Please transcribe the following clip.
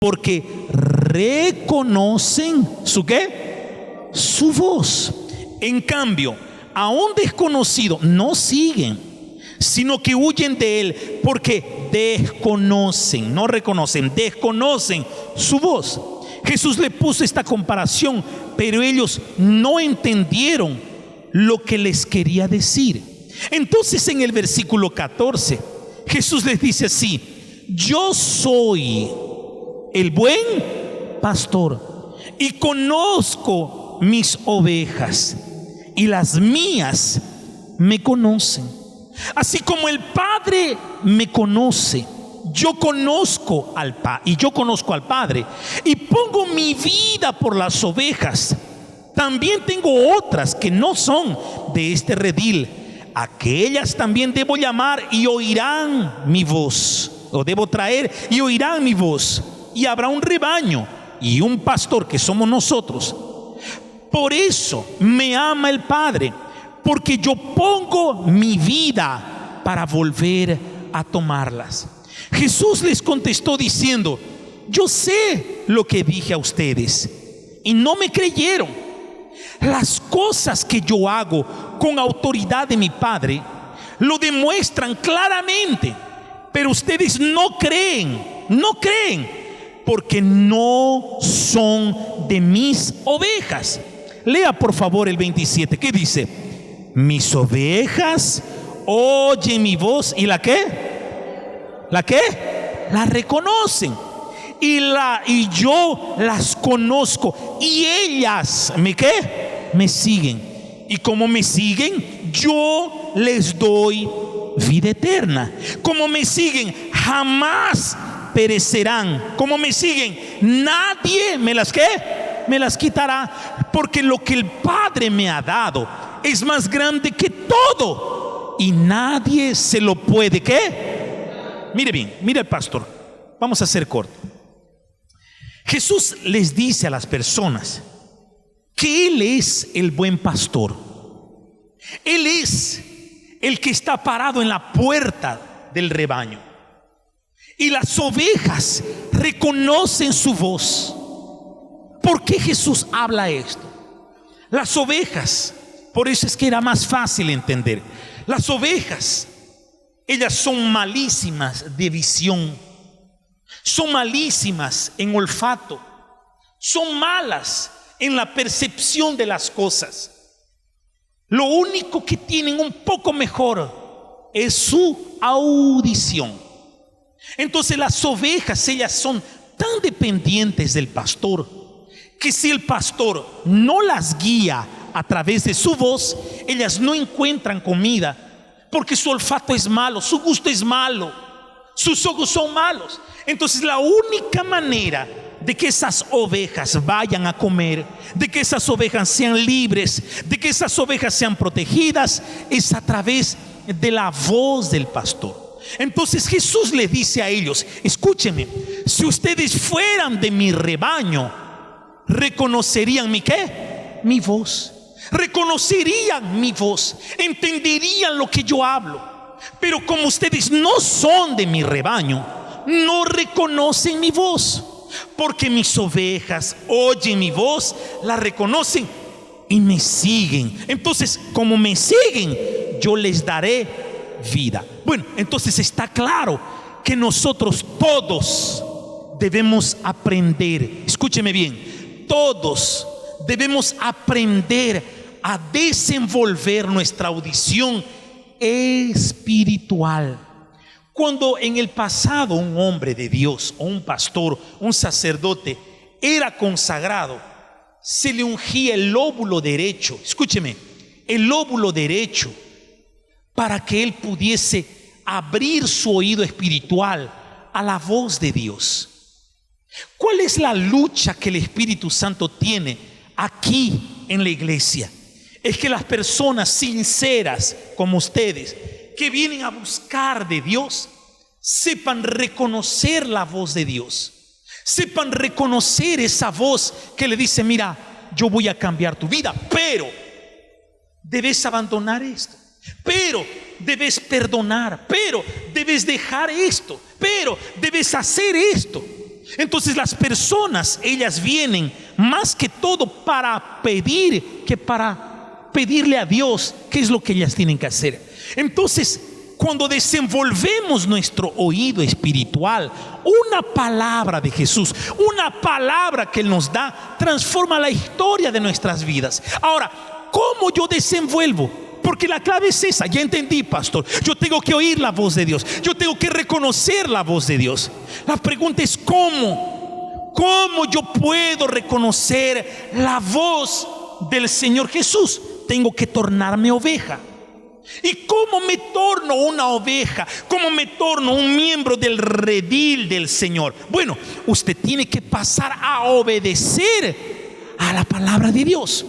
porque reconocen ¿su qué? Su voz. En cambio, a un desconocido no siguen, sino que huyen de él, porque desconocen, no reconocen, desconocen su voz. Jesús le puso esta comparación, pero ellos no entendieron lo que les quería decir. Entonces en el versículo 14, Jesús les dice así: yo soy el buen pastor y conozco mis ovejas, y las mías me conocen. Así como el Padre me conoce, yo conozco al Padre, y pongo mi vida por las ovejas. También tengo otras que no son de este redil. Aquellas también debo llamar y oirán mi voz, o debo traer y oirán mi voz, y habrá un rebaño y un pastor, que somos nosotros. Por eso me ama el Padre, porque yo pongo mi vida para volver a tomarlas. Jesús les contestó diciendo: yo sé lo que dije a ustedes y no me creyeron. Las cosas que yo hago con autoridad de mi Padre lo demuestran claramente, pero ustedes no creen, porque no son de mis ovejas. Lea por favor el 27, ¿qué dice? Mis ovejas oyen mi voz, ¿y la qué? ¿La qué? La reconocen, y yo las conozco, y ellas ¿me qué? Me siguen, y como me siguen, yo les doy vida eterna. Como me siguen, jamás perecerán. Como me siguen, nadie me las ¿qué? Me las quitará, porque lo que el Padre me ha dado es más grande que todo, y nadie se lo puede ¿qué? Mire bien, mire el pastor, vamos a hacer corto. Jesús les dice a las personas que Él es el buen pastor. Él es el que está parado en la puerta del rebaño, y las ovejas reconocen su voz. ¿Por qué Jesús habla esto? Las ovejas, por eso es que era más fácil entender. Las ovejas, ellas son malísimas de visión, son malísimas en olfato, son malas en la percepción de las cosas. Lo único que tienen un poco mejor es su audición. Entonces las ovejas, ellas son tan dependientes del pastor, que si el pastor no las guía a través de su voz, ellas no encuentran comida, porque su olfato es malo, su gusto es malo, sus ojos son malos. Entonces la única manera de que esas ovejas vayan a comer, de que esas ovejas sean libres, de que esas ovejas sean protegidas, es a través de la voz del pastor. Entonces Jesús le dice a ellos: escúchenme, si ustedes fueran de mi rebaño, reconocerían mi ¿qué? Mi voz. Reconocerían mi voz, entenderían lo que yo hablo. Pero como ustedes no son de mi rebaño, no reconocen mi voz, porque mis ovejas oyen mi voz, la reconocen y me siguen. Entonces, como me siguen, yo les daré vida. Bueno, entonces está claro que nosotros todos debemos aprender, escúcheme bien, todos debemos aprender a desenvolver nuestra audición espiritual. Cuando en el pasado un hombre de Dios, o un pastor, un sacerdote, era consagrado, se le ungía el lóbulo derecho, escúcheme, el lóbulo derecho, para que él pudiese abrir su oído espiritual a la voz de Dios. ¿Cuál es la lucha que el Espíritu Santo tiene aquí en la iglesia? Es que las personas sinceras como ustedes, que vienen a buscar de Dios, sepan reconocer la voz de Dios, sepan reconocer esa voz que le dice: mira, yo voy a cambiar tu vida, pero debes abandonar esto, pero debes perdonar, pero debes dejar esto, pero debes hacer esto. Entonces las personas, ellas vienen más que todo para pedir que para pedirle a Dios qué es lo que ellas tienen que hacer. Entonces, cuando desenvolvemos nuestro oído espiritual, una palabra de Jesús, una palabra que Él nos da, transforma la historia de nuestras vidas. Ahora, ¿cómo yo desenvuelvo? Porque la clave es esa. Ya entendí, pastor. Yo tengo que oír la voz de Dios. Yo tengo que reconocer la voz de Dios. La pregunta es ¿cómo? ¿Cómo yo puedo reconocer la voz del Señor Jesús? Tengo que tornarme oveja. ¿Y cómo me torno una oveja? ¿Cómo me torno un miembro del redil del Señor? Bueno, usted tiene que pasar a obedecer a la palabra de Dios.